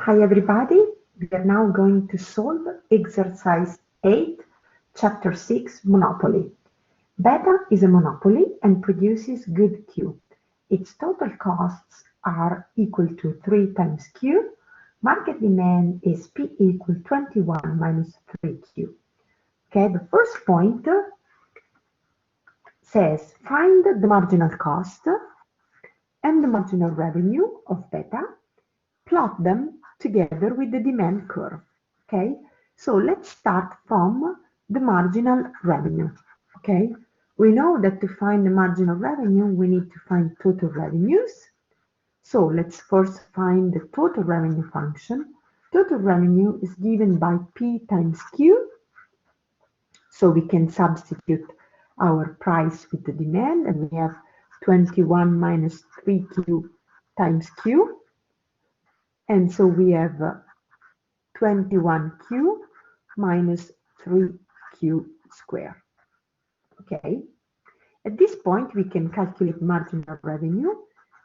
Hi everybody, we are now going to solve exercise 8, chapter 6, Monopoly. Beta is a monopoly and produces good Q. Its total costs are equal to 3 times Q. Market demand is P equal 21 minus 3Q. Okay, the first point says find the marginal cost and the marginal revenue of beta. Plot them together with the demand curve. Okay, so let's start from the marginal revenue. Okay, we know that to find the marginal revenue, we need to find total revenues. So let's first find the total revenue function. Total revenue is given by P times Q. So we can substitute our price with the demand, and we have 21 minus 3Q times Q. And so we have 21Q minus 3Q squared. Okay. At this point, we can calculate marginal revenue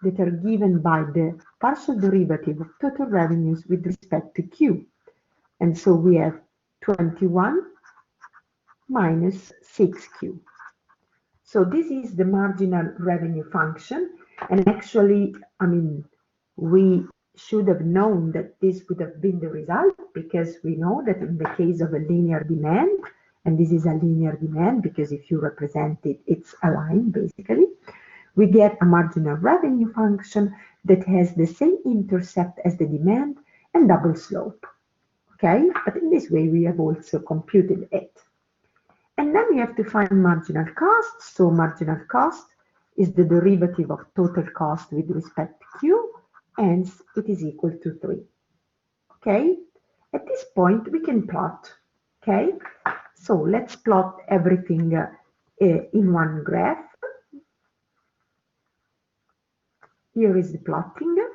that are given by the partial derivative of total revenues with respect to Q. And so we have 21 minus 6Q. So this is the marginal revenue function. And actually, we should have known that this would have been the result, because we know that in the case of a linear demand, and this is a linear demand because if you represent it, it's a line basically, we get a marginal revenue function that has the same intercept as the demand and double slope. Okay, but in this way we have also computed it. And then we have to find marginal cost. So marginal cost is the derivative of total cost with respect to Q. Hence, it is equal to 3. Okay, at this point we can plot. Okay, so let's plot everything in one graph. Here is the plotting.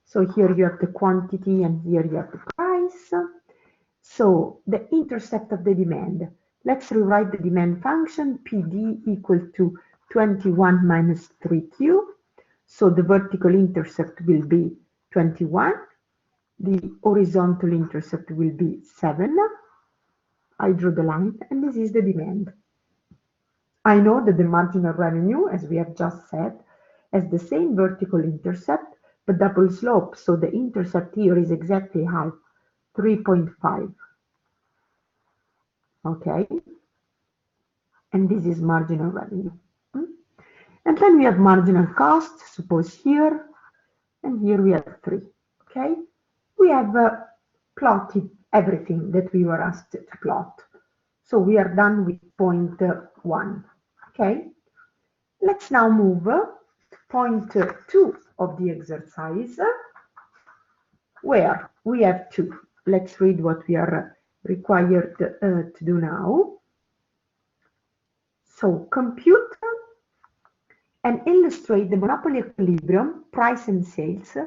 So here you have the quantity and here you have the price. So the intercept of the demand. Let's rewrite the demand function PD equal to 21 minus 3Q. So the vertical intercept will be 21. The horizontal intercept will be 7. I drew the line, and this is the demand. I know that the marginal revenue, as we have just said, has the same vertical intercept, but double slope. So the intercept here is exactly half, 3.5. Okay. And this is marginal revenue. And then we have marginal cost, suppose here, and here we have 3. Okay, we have plotted everything that we were asked to plot. So we are done with point 1. Okay, let's now move to point 2 of the exercise, where we have 2. Let's read what we are required to do now. So compute and illustrate the monopoly equilibrium, price and sales,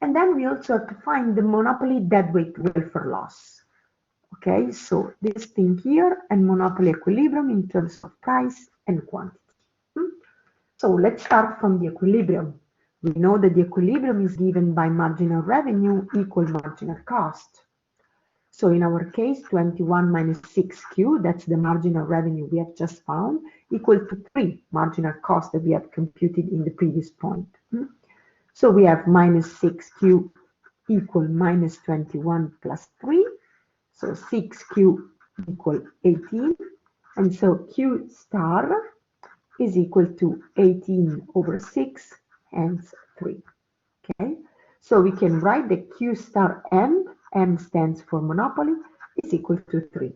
and then we also have to find the monopoly deadweight welfare loss. Okay, so this thing here and monopoly equilibrium in terms of price and quantity. So let's start from the equilibrium. We know that the equilibrium is given by marginal revenue equal marginal cost. So in our case, 21 minus 6Q, that's the marginal revenue we have just found, equal to 3 marginal cost that we have computed in the previous point. So we have minus 6Q equal minus 21 plus 3. So 6Q equal 18. And so Q star is equal to 18 over 6, hence 3. Okay, so we can write the Q star M stands for monopoly, is equal to 3.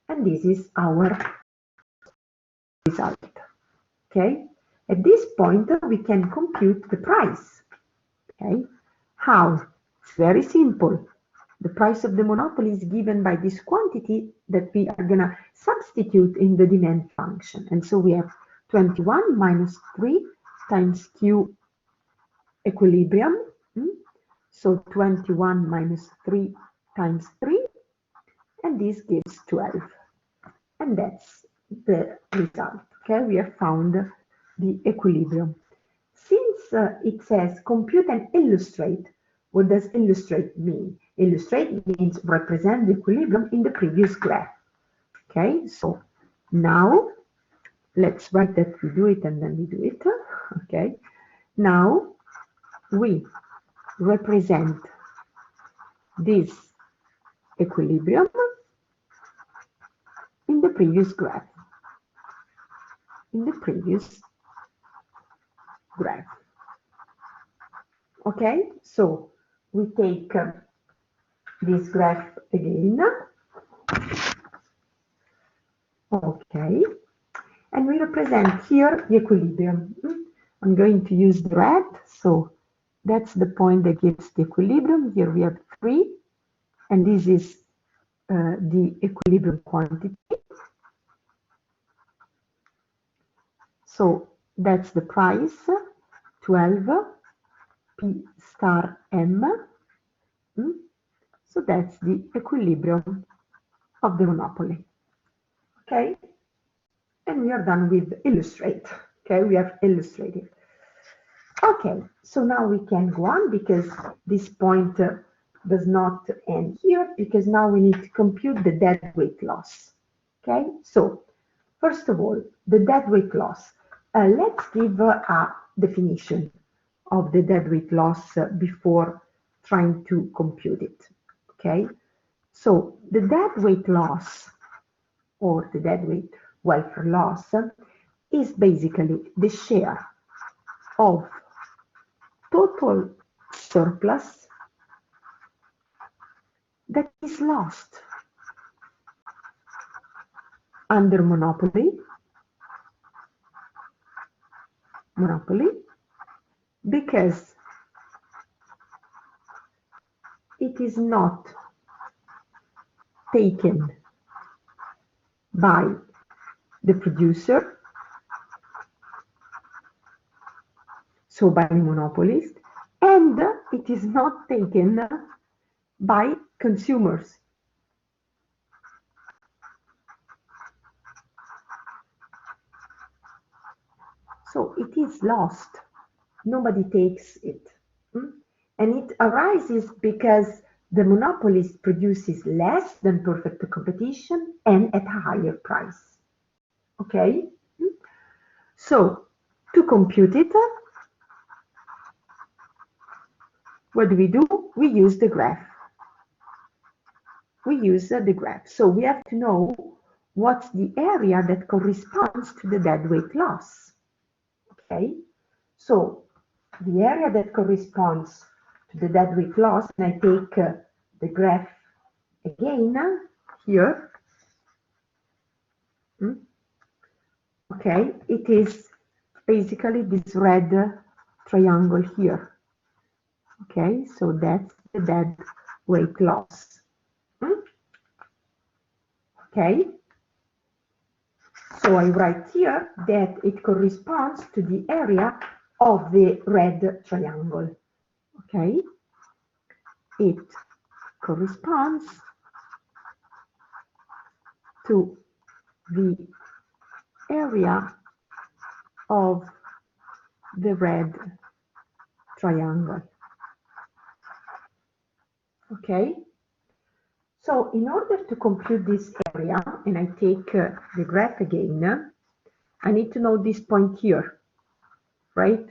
And this is our result. Okay, at this point we can compute the price. Okay, how? It's very simple. The price of the monopoly is given by this quantity that we are going to substitute in the demand function. And so we have 21 minus 3 times Q equilibrium. So 21 minus 3 times 3, and this gives 12. And that's the result. Okay, we have found the equilibrium. Since it says compute and illustrate. What does illustrate mean? Illustrate means represent the equilibrium in the previous graph. Okay, so now let's write that we do it and then we do it. Okay, now we represent this equilibrium in the previous graph. Okay, so we take this graph again. Okay, and we represent here the equilibrium. I'm going to use the red, so that's the point that gives the equilibrium. Here we have 3, and this is the equilibrium quantity. So that's the price, 12 P star M. So that's the equilibrium of the monopoly. Okay, and we are done with illustrate. Okay, we have illustrated. Okay, so now we can go on because this point does not end here, because now we need to compute the deadweight loss. Okay, so first of all, the deadweight loss. Let's give a definition of the deadweight loss before trying to compute it. Okay, so the deadweight loss, or the deadweight welfare loss, is basically the share of total surplus that is lost under monopoly because it is not taken by the producer, so by the monopolist, and it is not taken by consumers. So it is lost. Nobody takes it. And it arises because the monopolist produces less than perfect competition and at a higher price. Okay? So to compute it, what do? We use the graph. So we have to know what's the area that corresponds to the deadweight loss. Okay? So the area that corresponds to the deadweight loss, and I take the graph again here. Okay, it is basically this red triangle here. Okay, so that's the deadweight loss. Okay, so I write here that it corresponds to the area of the red triangle. Okay, it corresponds to the area of the red triangle. Okay, so in order to compute this area, and I take the graph again, I need to know this point here, right?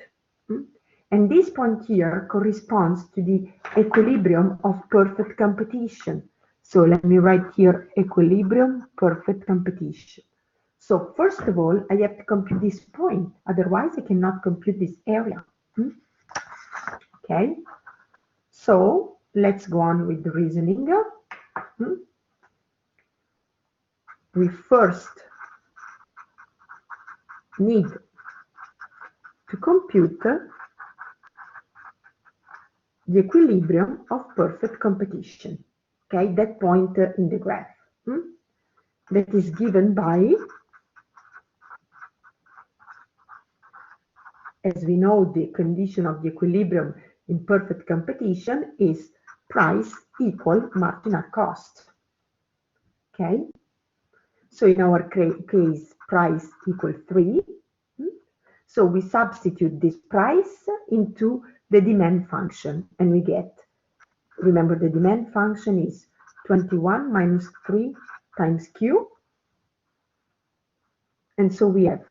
And this point here corresponds to the equilibrium of perfect competition. So let me write here equilibrium perfect competition. So first of all, I have to compute this point, otherwise I cannot compute this area. Okay, so let's go on with the reasoning. We first need to compute the equilibrium of perfect competition. Okay, that point in the graph that is given by, as we know, the condition of the equilibrium in perfect competition is price equal marginal cost. Okay, so in our case, price equals 3. So we substitute this price into the demand function, and we get, remember the demand function is 21 minus 3 times Q. And so we have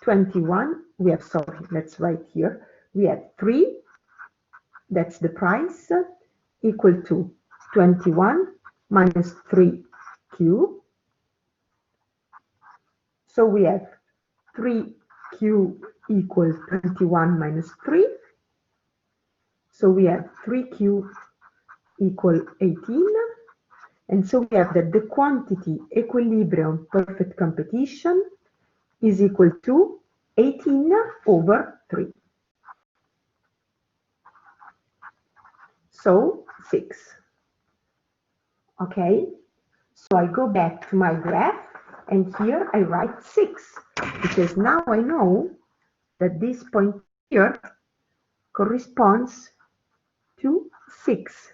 21, let's write here, we have 3, that's the price, equal to 21 minus 3Q. So we have 3Q equals 21 minus 3. So we have 3Q equal 18. And so we have that the quantity equilibrium perfect competition is equal to 18 over 3. So 6. Okay, so I go back to my graph, and here I write 6, because now I know that this point here corresponds to 6,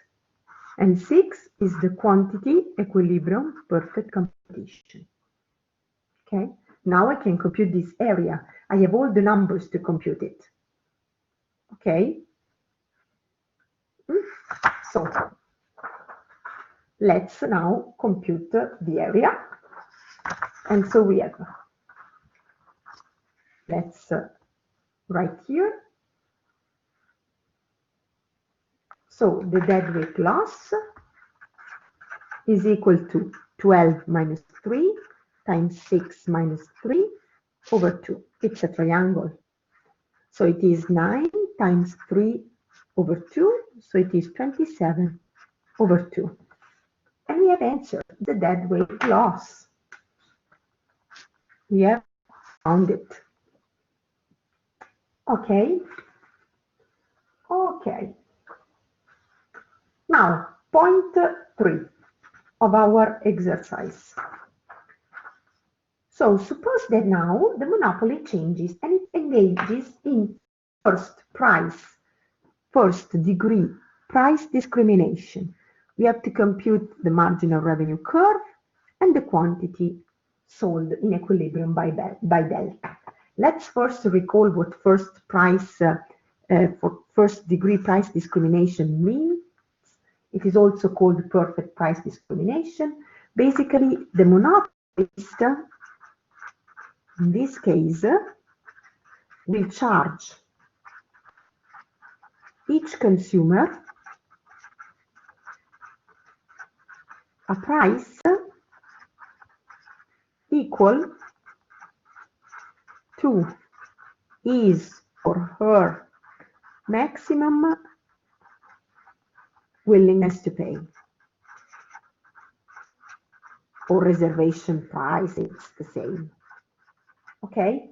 and 6 is the quantity equilibrium perfect competition. Okay, now I can compute this area. I have all the numbers to compute it. Okay, so let's now compute the area. And so we have, let's write here. So the deadweight loss is equal to 12 minus 3 times 6 minus 3 over 2. It's a triangle. So it is 9 times 3 over 2. So it is 27 over 2. And we have answered the deadweight loss. We have found it. Okay. Okay. Now, point 3 of our exercise. So suppose that now the monopoly changes and it engages in first degree price discrimination. We have to compute the marginal revenue curve and the quantity sold in equilibrium by delta. Let's first recall what first degree price discrimination means. It is also called perfect price discrimination. Basically, the monopolist, in this case, will charge each consumer a price equal to his or her maximum willingness to pay, or reservation price, it's the same. Okay,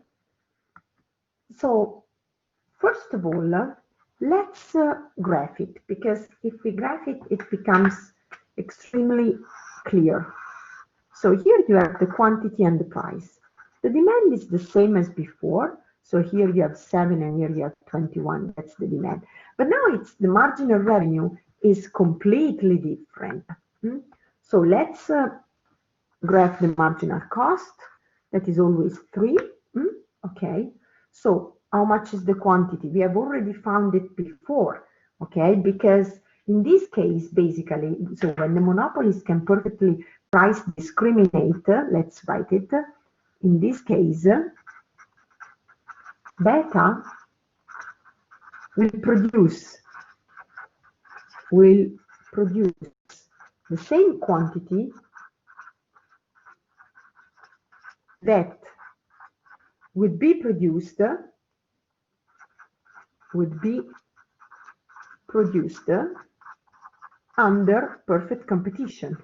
so first of all, let's graph it, because if we graph it, it becomes extremely clear. So here you have the quantity and the price. The demand is the same as before. So here you have 7 and here you have 21. That's the demand. But now it's the marginal revenue is completely different. So let's graph the marginal cost. That is always 3. Okay. So how much is the quantity? We have already found it before. Okay. Because in this case, basically, so when the monopolist can perfectly price discriminate, let's write it. In this case, beta will produce the same quantity that would be produced under perfect competition.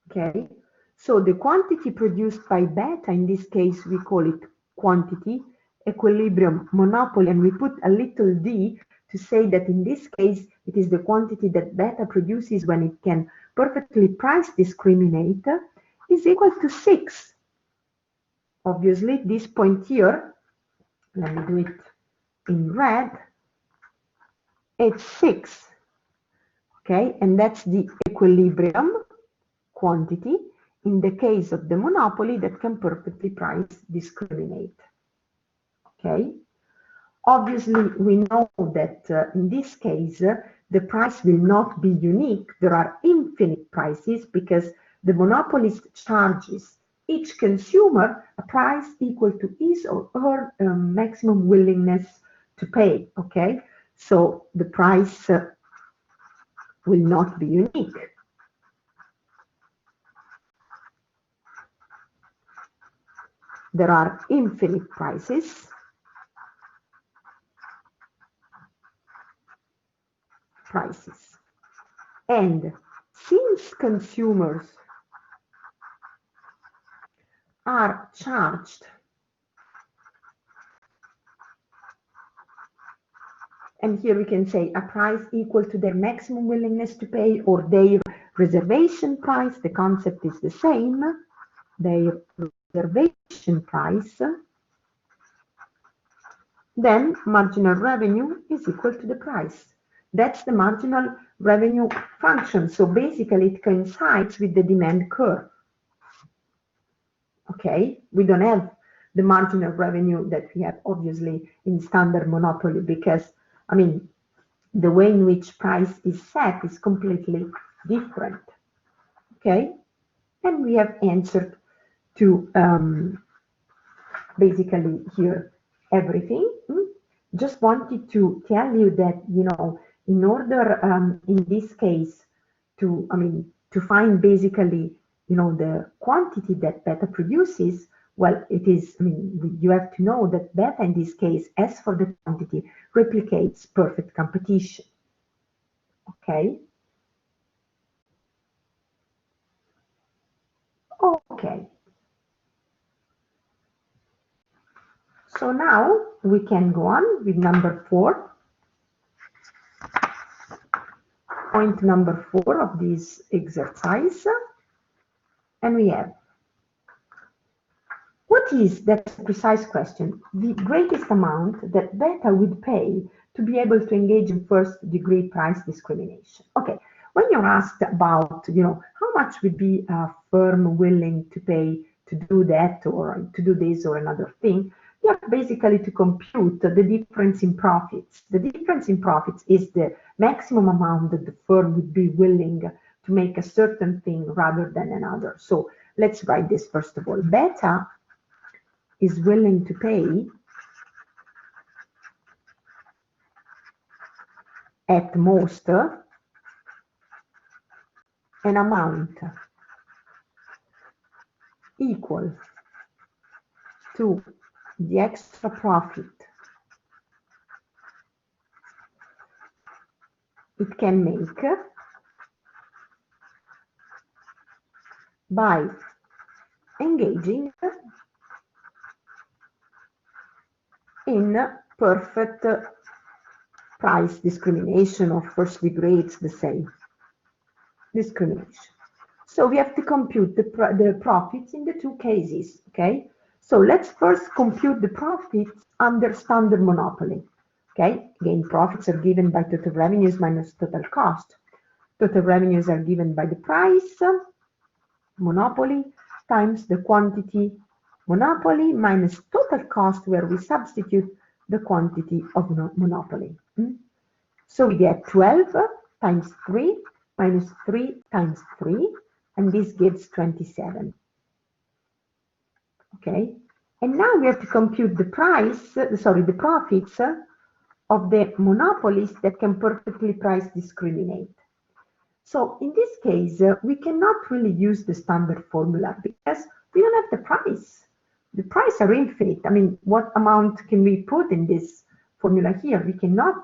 Okay, so the quantity produced by beta, in this case we call it quantity equilibrium monopoly, and we put a little d to say that in this case it is the quantity that beta produces when it can perfectly price discriminate, is equal to 6. Obviously this point here, let me do it in red, it's 6. Okay, and that's the equilibrium quantity, in the case of the monopoly that can perfectly price discriminate. Okay. Obviously, we know that in this case, the price will not be unique. There are infinite prices because the monopolist charges each consumer a price equal to his or her maximum willingness to pay. Okay, so the price will not be unique. There are infinite prices. And since consumers are charged, and here we can say a price equal to their maximum willingness to pay or their reservation price, the concept is the same, their reservation price, then marginal revenue is equal to the price. That's the marginal revenue function. So basically it coincides with the demand curve. Okay, we don't have the marginal revenue that we have obviously in standard monopoly because, I mean, the way in which price is set is completely different. Okay, and we have answered to basically here everything. Just wanted to tell you that, you know, in order in this case to, to find basically, you know, the quantity that beta produces, well, it is, you have to know that beta in this case, as for the quantity, replicates perfect competition. Okay. Okay. So now we can go on with number 4. Point number 4 of this exercise. And we have, what is, that's a precise question, the greatest amount that beta would pay to be able to engage in first-degree price discrimination? Okay, when you're asked about, you know, how much would be a firm willing to pay to do that or to do this or another thing, you have basically to compute the difference in profits. The difference in profits is the maximum amount that the firm would be willing to make a certain thing rather than another. So let's write this first of all. Beta is willing to pay at most an amount equal to the extra profit it can make by engaging in perfect price discrimination, or first degree, it's the same, discrimination. So we have to compute the profits in the two cases, okay? So let's first compute the profits under standard monopoly, okay? Again, profits are given by total revenues minus total cost. Total revenues are given by the price, monopoly, times the quantity, monopoly, minus total cost, where we substitute the quantity of monopoly. So we get 12 times 3 minus 3 times 3, and this gives 27. Okay, and now we have to compute the the profits of the monopolist that can perfectly price discriminate. So in this case, we cannot really use the standard formula because we don't have the price. The price are infinite. I mean, what amount can we put in this formula here? We cannot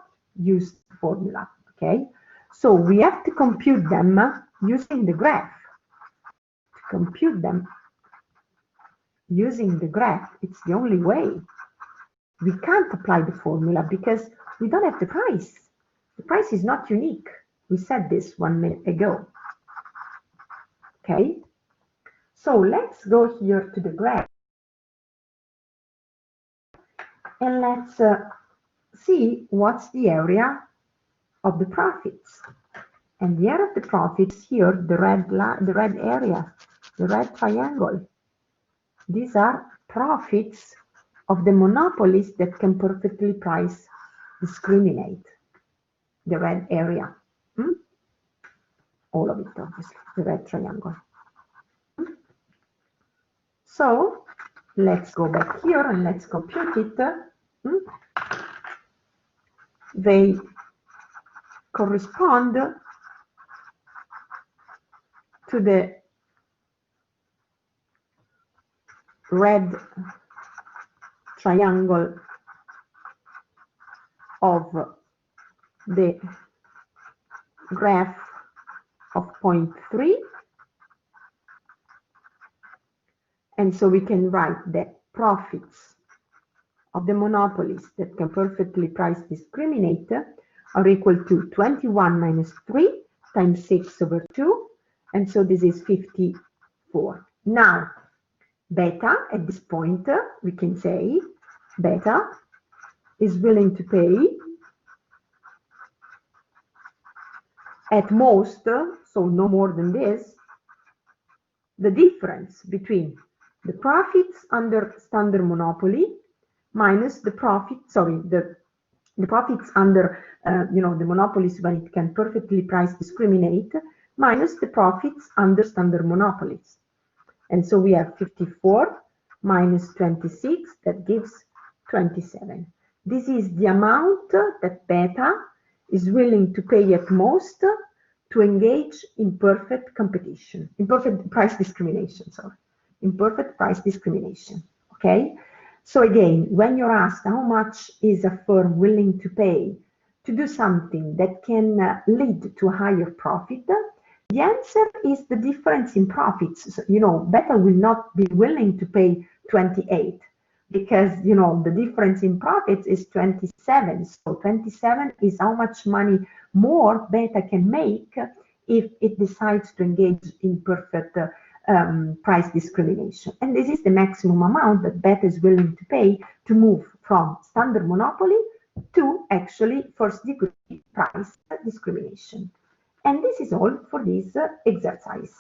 use the formula, okay? So we have to compute them using the graph. To compute them using the graph, it's the only way. We can't apply the formula because we don't have the price. The price is not unique. We said this 1 minute ago. Okay, so let's go here to the graph and let's see what's the area of the profits. And the area of the profits here, the red area the red triangle. These are profits of the monopolies that can perfectly price discriminate. The red area. All of it, obviously, the red triangle. So let's go back here and let's compute it. They correspond to the red triangle of the graph of point 3. And so we can write that profits of the monopolies that can perfectly price discriminate are equal to 21 minus 3 times 6 over 2. And so this is 54. Now, beta, at this point, we can say beta is willing to pay at most, so no more than this, the difference between the profits under standard monopoly minus the profits under the monopolies when it can perfectly price discriminate minus the profits under standard monopolies. And so we have 54 minus 26, that gives 27. This is the amount that beta is willing to pay at most to engage in perfect competition, in perfect price discrimination, imperfect price discrimination, okay? So again, when you're asked how much is a firm willing to pay to do something that can lead to a higher profit, the answer is the difference in profits. So, beta will not be willing to pay 28 because, the difference in profits is 27. So 27 is how much money more beta can make if it decides to engage in perfect price discrimination. And this is the maximum amount that beta is willing to pay to move from standard monopoly to actually first degree price discrimination. And this is all for this exercise.